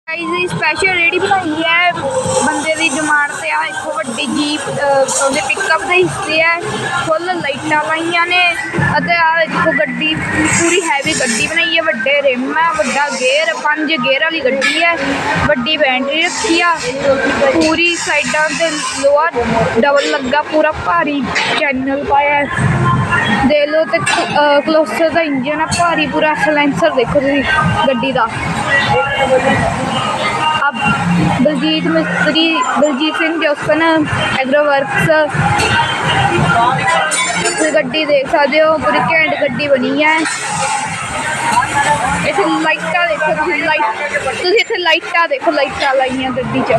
Special ready बनाई है बंदे की डिमांड से। आ एक वड्डी जीप पिकअप के हिस्से है, फुल लाइटां लाइया ने। आ देखो गड्डी पूरी हैवी गड्डी बनाई है, वड्डे रिम है, वड्डा गेयर, 5 गेयर वाली गड्डी है, वड्डी बैटरी रखी है, पूरी साइडा ते लोहा डबल लगा, पूरा भारी चैनल पाया देख लो। तो क्लोसर का इंजन है भारी पूरा, सलेंसर देखो गड्डी का। अब बलजीत मिस्त्री, बलजीत सिंह जोसन एग्रो वर्क्स गड्डी देख सकते हो, पूरी घैंट गड्डी बनी है। इतने लाइटा देखो, तुम इतने लाइटा देखो, लाइटा लाइया गड्डी च।